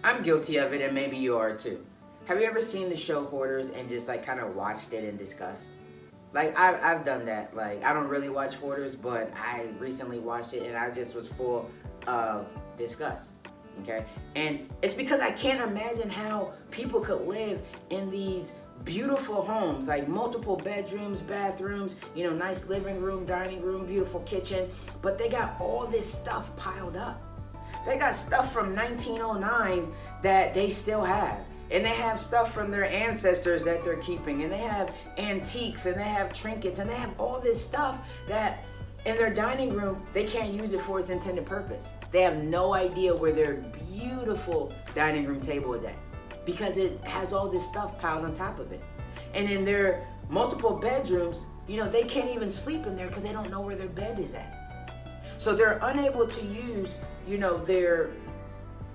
I'm guilty of it, and maybe you are too. Have you ever seen the show Hoarders and just like kind of watched it in disgust? Like I've done that. Like I don't really watch Hoarders, but I recently watched it and I just was full of disgust. Okay, and it's because I can't imagine how people could live in these beautiful homes, like multiple bedrooms, bathrooms, nice living room, dining room, beautiful kitchen, but they got all this stuff piled up. They got stuff from 1909 that they still have. And they have stuff from their ancestors that they're keeping. And they have antiques and they have trinkets and they have all this stuff that in their dining room, they can't use it for its intended purpose. They have no idea where their beautiful dining room table is at because it has all this stuff piled on top of it. And in their multiple bedrooms, they can't even sleep in there because they don't know where their bed is at. So they're unable to use,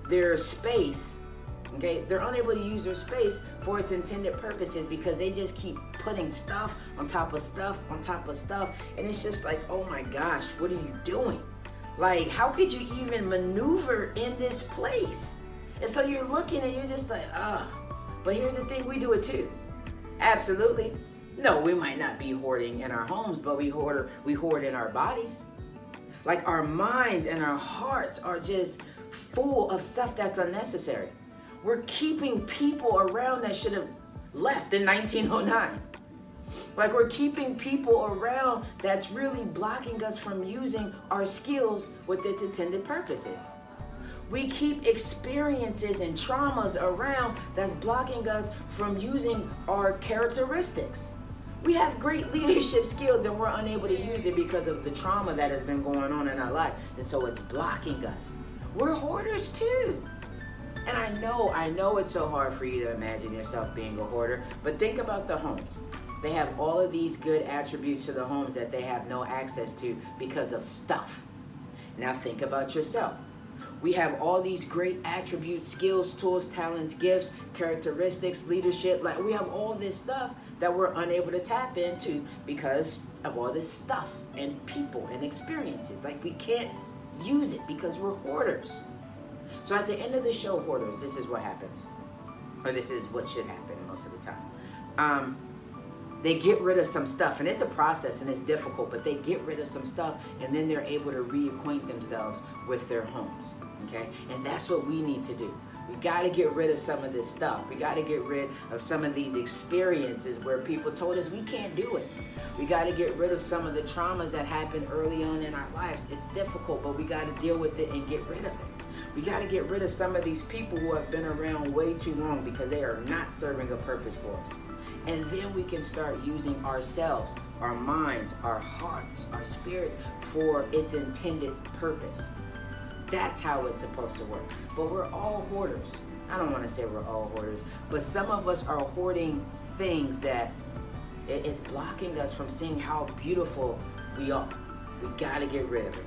their space. Okay, they're unable to use their space for its intended purposes because they just keep putting stuff on top of stuff on top of stuff, and it's just like, oh my gosh, what are you doing? Like, how could you even maneuver in this place? And so you're looking and you're just like, but here's the thing, we do it too. Absolutely. No, we might not be hoarding in our homes, but we hoard in our bodies. Like our minds and our hearts are just full of stuff that's unnecessary. We're keeping people around that should have left in 1909. Like we're keeping people around that's really blocking us from using our skills with its intended purposes. We keep experiences and traumas around that's blocking us from using our characteristics. We have great leadership skills and we're unable to use it because of the trauma that has been going on in our life. And so it's blocking us. We're hoarders too. And I know it's so hard for you to imagine yourself being a hoarder, but think about the homes. They have all of these good attributes to the homes that they have no access to because of stuff. Now think about yourself. We have all these great attributes, skills, tools, talents, gifts, characteristics, leadership. Like we have all this stuff that we're unable to tap into because of all this stuff and people and experiences. Like we can't use it because we're hoarders. So at the end of the show, Hoarders, this is what happens. Or this is what should happen most of the time. They get rid of some stuff, and it's a process and it's difficult, but they get rid of some stuff and then they're able to reacquaint themselves with their homes, okay? And that's what we need to do. We gotta get rid of some of this stuff. We gotta get rid of some of these experiences where people told us we can't do it. We gotta get rid of some of the traumas that happened early on in our lives. It's difficult, but we gotta deal with it and get rid of it. We got to get rid of some of these people who have been around way too long because they are not serving a purpose for us. And then we can start using ourselves, our minds, our hearts, our spirits for its intended purpose. That's how it's supposed to work. But we're all hoarders. I don't want to say we're all hoarders, but some of us are hoarding things that it's blocking us from seeing how beautiful we are. We got to get rid of it.